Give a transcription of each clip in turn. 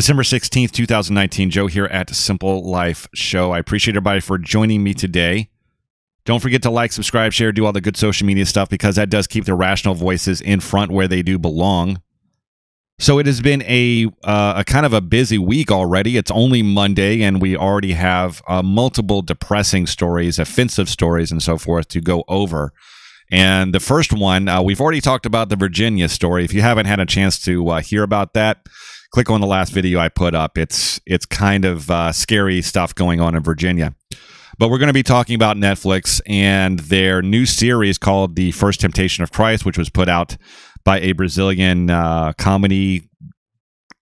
December 16th, 2019. Joe here at Simple Life Show. I appreciate everybody for joining me today. Don't forget to like, subscribe, share, do all the good social media stuff, because that does keep the rational voices in front where they do belong. So it has been a kind of a busy week already. It's only Monday, and we already have multiple depressing stories, offensive stories, and so forth to go over. And the first one, we've already talked about the Virginia story. If you haven't had a chance to hear about that, click on the last video I put up. It's kind of scary stuff going on in Virginia. But we're going to be talking about Netflix and their new series called The First Temptation of Christ, which was put out by a Brazilian comedy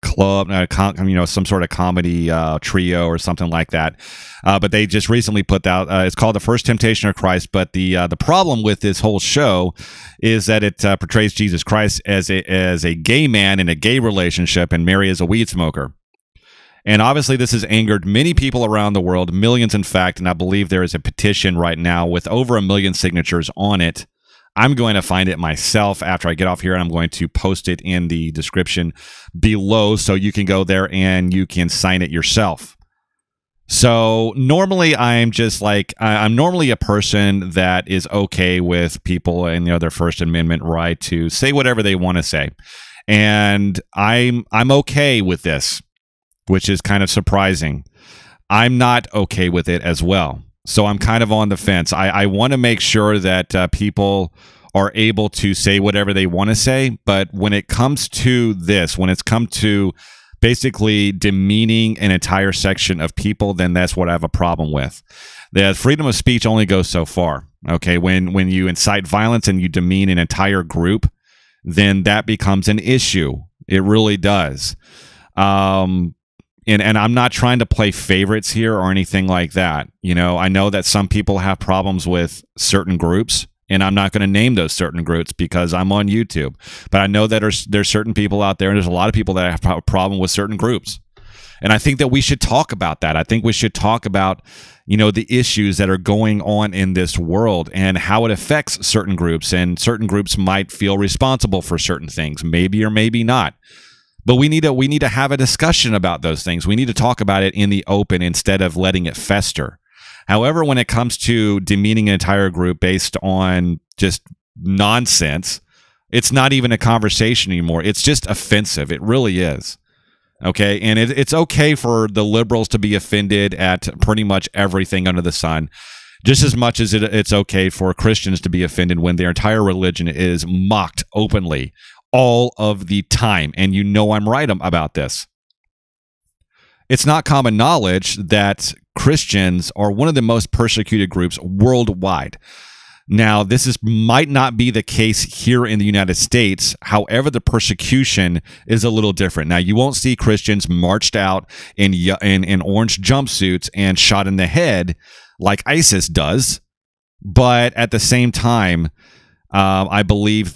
club, some sort of comedy trio or something like that. But they just recently put out, it's called The First Temptation of Christ. But the problem with this whole show is that it portrays Jesus Christ as a gay man in a gay relationship, and Mary as a weed smoker. And obviously this has angered many people around the world, millions in fact, and I believe there is a petition right now with over 1 million signatures on it. I'm going to find it myself after I get off here, and I'm going to post it in the description below so you can go there and you can sign it yourself. So normally I'm just like, I'm normally a person that is okay with people and their First Amendment right to say whatever they want to say. And I'm okay with this, which is kind of surprising. I'm not okay with it as well. So I'm kind of on the fence. I want to make sure that people are able to say whatever they want to say. But when it comes to this, when it's come to basically demeaning an entire section of people, then that's what I have a problem with. The freedom of speech only goes so far. Okay, when you incite violence and you demean an entire group, then that becomes an issue. It really does. And I'm not trying to play favorites here or anything like that. I know that some people have problems with certain groups, and I'm not going to name those certain groups because I'm on YouTube. But I know that there's certain people out there, and there's a lot of people that have a problem with certain groups. And I think that we should talk about that. I think we should talk about, the issues that are going on in this world and how it affects certain groups. And certain groups might feel responsible for certain things, maybe or maybe not. But we need to have a discussion about those things. We need to talk about it in the open instead of letting it fester. However, when it comes to demeaning an entire group based on just nonsense, it's not even a conversation anymore. It's just offensive. It really is. Okay, and it's okay for the liberals to be offended at pretty much everything under the sun, just as much as it's okay for Christians to be offended when their entire religion is mocked openly all of the time. And I'm right about this. It's not common knowledge that Christians are one of the most persecuted groups worldwide. Now, might not be the case here in the United States. However, the persecution is a little different. Now, you won't see Christians marched out in orange jumpsuits and shot in the head like ISIS does. But at the same time, I believe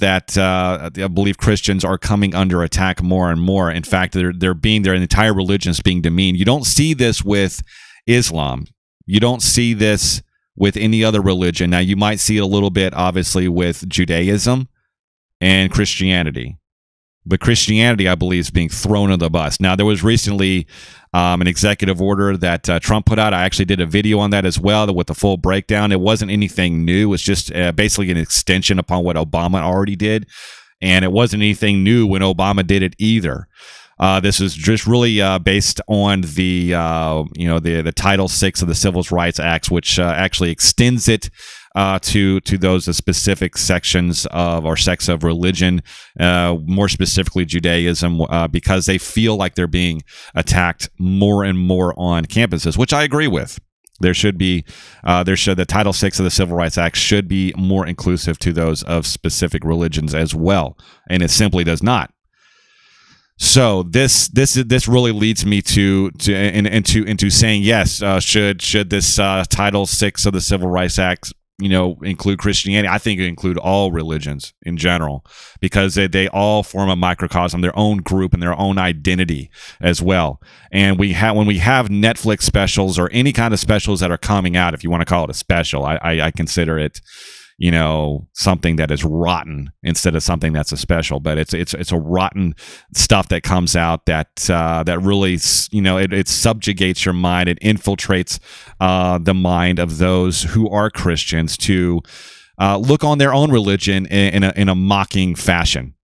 Christians are coming under attack more and more. In fact, their entire religion is being demeaned. You don't see this with Islam. You don't see this with any other religion. Now, you might see it a little bit, obviously, with Judaism and Christianity. But Christianity, I believe, is being thrown under the bus. Now, there was recently an executive order that Trump put out. I actually did a video on that as well with the full breakdown. It wasn't anything new. It was just basically an extension upon what Obama already did. And it wasn't anything new when Obama did it either. This is just really based on the Title VI of the Civil Rights Act, which actually extends it to those specific sections or sects of religion, more specifically Judaism, because they feel like they're being attacked more and more on campuses, which I agree with. There should be, the Title VI of the Civil Rights Act should be more inclusive to those of specific religions as well, and it simply does not. So this really leads me into saying yes. Should this Title VI of the Civil Rights Act include Christianity? I think it include all religions in general, because they all form a microcosm, their own group and their own identity as well. And when we have Netflix specials or any kind of specials that are coming out, if you want to call it a special, I consider it something that is rotten instead of something that's a special. But it's a rotten stuff that comes out that really, it subjugates your mind. It infiltrates the mind of those who are Christians to look on their own religion in a mocking fashion.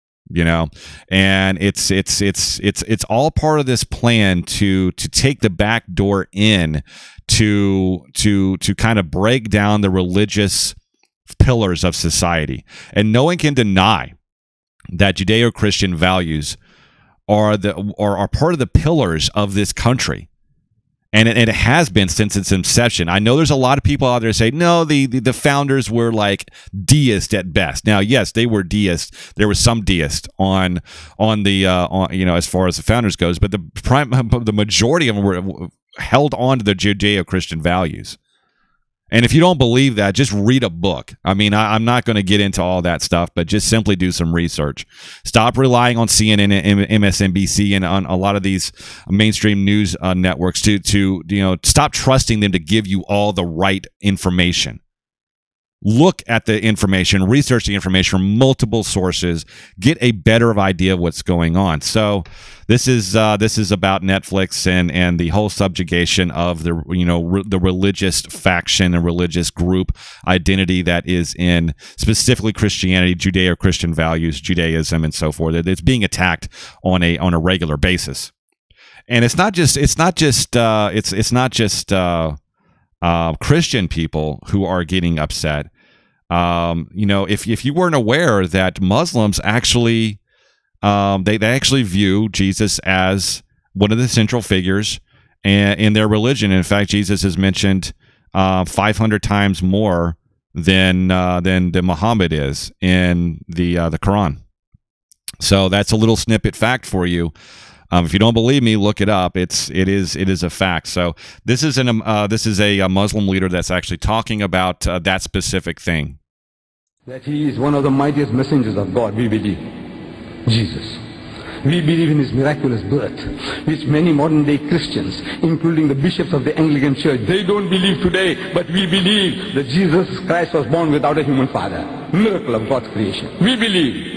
And it's all part of this plan to take the back door in to kind of break down the religious pillars of society. And no one can deny that Judeo-Christian values are part of the pillars of this country. And it has been since its inception. I know there's a lot of people out there say, no, the founders were like deist at best. Now, yes, they were deist. There was some deist on as far as the founders goes, but the majority of them were held on to the Judeo-Christian values. And if you don't believe that, just read a book. I mean, I'm not going to get into all that stuff, but just simply do some research. Stop relying on CNN and MSNBC and on a lot of these mainstream news networks to stop trusting them to give you all the right information. Look at the information, research the information from multiple sources, get a better idea of what's going on. So this is about Netflix and the whole subjugation of the religious faction and religious group identity that is in specifically Christianity, Judeo-Christian values, Judaism, and so forth. It's being attacked on a regular basis, and it's not just Christian people who are getting upset. If you weren't aware that Muslims actually they actually view Jesus as one of the central figures in their religion. In fact, Jesus is mentioned 500 times more than Muhammad is in the Quran. So that's a little snippet fact for you. If you don't believe me, look it up. It is a fact. So this is a Muslim leader that's actually talking about that specific thing. That he is one of the mightiest messengers of God, we believe. Jesus. We believe in his miraculous birth, which many modern day Christians, including the bishops of the Anglican Church, they don't believe today, but we believe that Jesus Christ was born without a human father. Miracle of God's creation. We believe.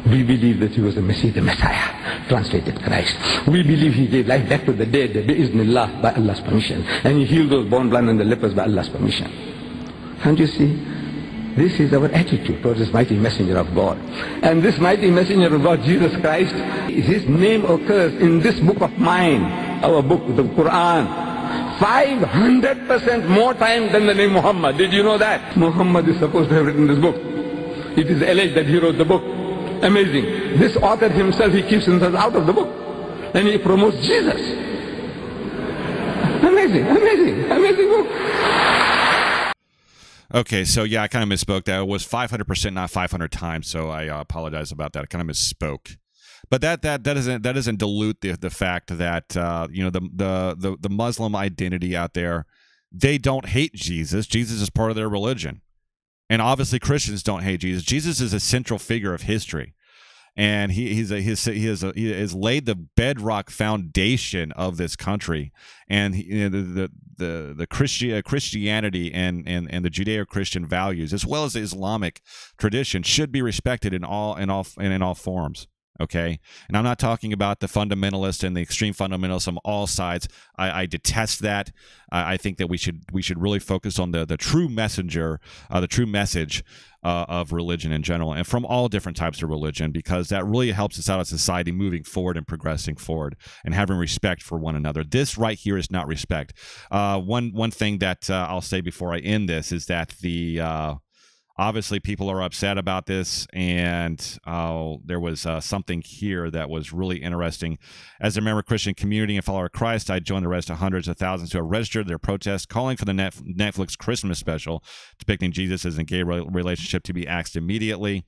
We believe that he was the Messiah, translated Christ. We believe he gave life back to the dead, bi-iznillah, by Allah's permission. And he healed those born blind and the lepers by Allah's permission. Can't you see? This is our attitude towards this mighty messenger of God. And this mighty messenger of God, Jesus Christ, his name occurs in this book of mine, our book, the Quran, 500% more time than the name Muhammad. Did you know that? Muhammad is supposed to have written this book. It is alleged that he wrote the book. Amazing. This author himself, he keeps himself out of the book. And he promotes Jesus. Amazing, amazing, amazing book. Okay, so yeah, I kind of misspoke. That was 500%, not 500 times. So I apologize about that. I kind of misspoke. But that doesn't dilute the fact that the Muslim identity out there, they don't hate Jesus. Jesus is part of their religion. And obviously Christians don't hate Jesus. Jesus is a central figure of history. And he has laid the bedrock foundation of this country. And the Christianity and the Judeo-Christian values, as well as the Islamic tradition, should be respected in all forms. Okay, and I'm not talking about the fundamentalists and the extreme fundamentalists on all sides. I detest that. I think that we should really focus on the true messenger, the true message of religion in general, and from all different types of religion, because that really helps us out as society moving forward and progressing forward and having respect for one another. This right here is not respect. One thing that I'll say before I end this is that obviously, people are upset about this, and there was something here that was really interesting. As a member of Christian community and follower of Christ, I joined the rest of hundreds of thousands who have registered their protest, calling for the Netflix Christmas special depicting Jesus as a gay relationship to be axed immediately.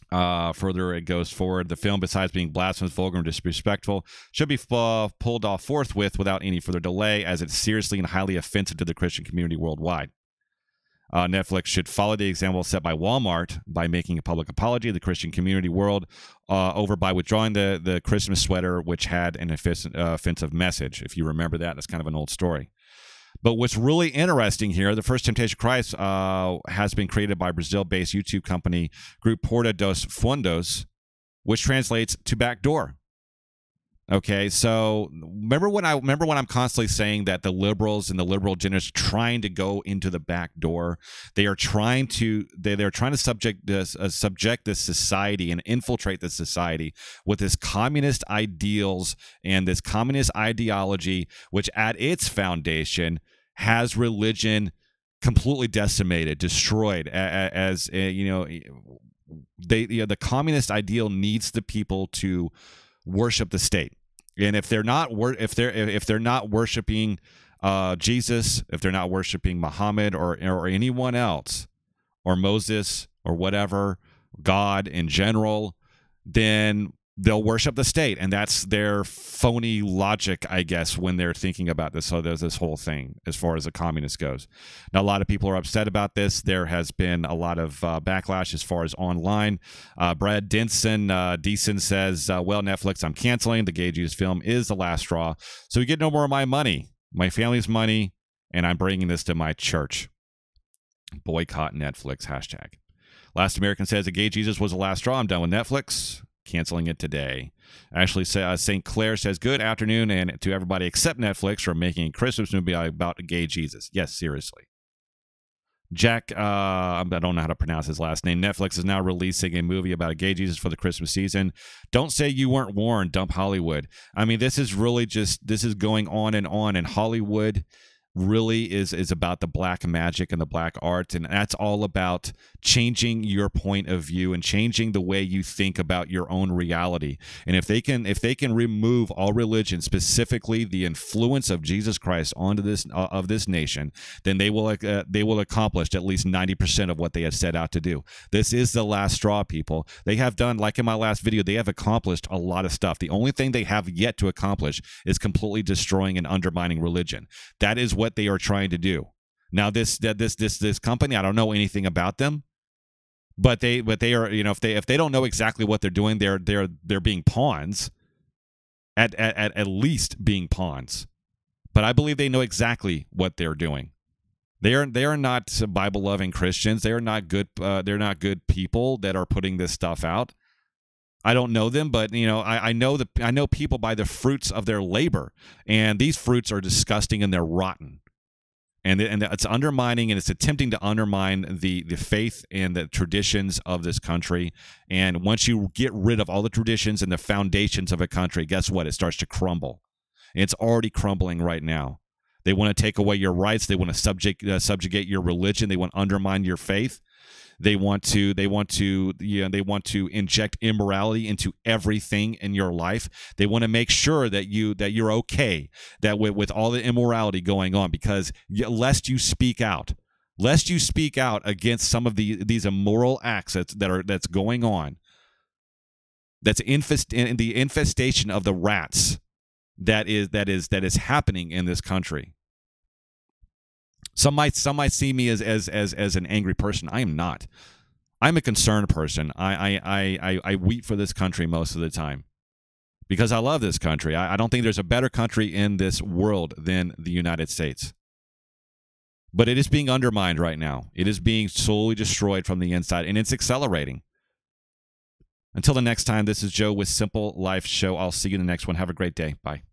Further, it goes forward. The film, besides being blasphemous, vulgar, and disrespectful, should be pulled off forthwith without any further delay, as it's seriously and highly offensive to the Christian community worldwide. Netflix should follow the example set by Walmart by making a public apology to the Christian community world over by withdrawing the Christmas sweater, which had an offensive message. If you remember that, that's kind of an old story. But what's really interesting here, the First Temptation Christ has been created by Brazil-based YouTube company Group Porta dos Fundos, which translates to backdoor. Okay, so remember when I'm constantly saying that the liberals and the liberal agendas are trying to go into the back door. They are trying to subject this society and infiltrate this society with this communist ideals and this communist ideology, which at its foundation has religion completely decimated, destroyed. As you know, the communist ideal needs the people to worship the state, and if they're not worshiping Jesus, if they're not worshiping Muhammad or anyone else, or Moses or whatever, God in general, then they'll worship the state, and that's their phony logic, I guess, when they're thinking about this. So there's this whole thing as far as the communist goes. Now, a lot of people are upset about this. There has been a lot of backlash as far as online. Brad Deason says, well, Netflix, I'm canceling. The Gay Jesus film is the last straw. So you get no more of my money, my family's money, and I'm bringing this to my church. Boycott Netflix, hashtag. Last American says, the Gay Jesus was the last straw. I'm done with Netflix. Canceling it today. Actually, St. Clair says, good afternoon, and to everybody except Netflix for making a Christmas movie about a gay Jesus. Yes, seriously. Jack, I don't know how to pronounce his last name. Netflix is now releasing a movie about a gay Jesus for the Christmas season. Don't say you weren't warned, dump Hollywood. I mean, this is really just, this is going on, and Hollywood really is about the black magic and the black art, and that's all about changing your point of view and changing the way you think about your own reality. And if they can remove all religion, specifically the influence of Jesus Christ onto this of this nation, then they will accomplish at least 90% of what they have set out to do. This is the last straw, people. They have done, like in my last video, they have accomplished a lot of stuff. The only thing they have yet to accomplish is completely destroying and undermining religion. That is what they are trying to do. Now, this company, I don't know anything about them, but they are, you know, if they don't know exactly what they're doing, they're being pawns, at least being pawns. But I believe they know exactly what they're doing. They are not Bible loving Christians. They are not good. They're not good people that are putting this stuff out. I don't know them, but you know, I know people by the fruits of their labor, and these fruits are disgusting and they're rotten. And it's undermining, and it's attempting to undermine the faith and the traditions of this country. And once you get rid of all the traditions and the foundations of a country, guess what? It starts to crumble. It's already crumbling right now. They want to take away your rights. They want to subjugate your religion. They want to undermine your faith. They want to inject immorality into everything in your life. They want to make sure that you're okay, that with all the immorality going on, because lest you speak out against some of these immoral acts that's going on, that's in the infestation of the rats that is happening in this country. Some might see me as an angry person. I am not. I'm a concerned person. I weep for this country most of the time because I love this country. I don't think there's a better country in this world than the United States. But it is being undermined right now. It is being slowly destroyed from the inside, and it's accelerating. Until the next time, this is Joe with Simple Life Show. I'll see you in the next one. Have a great day. Bye.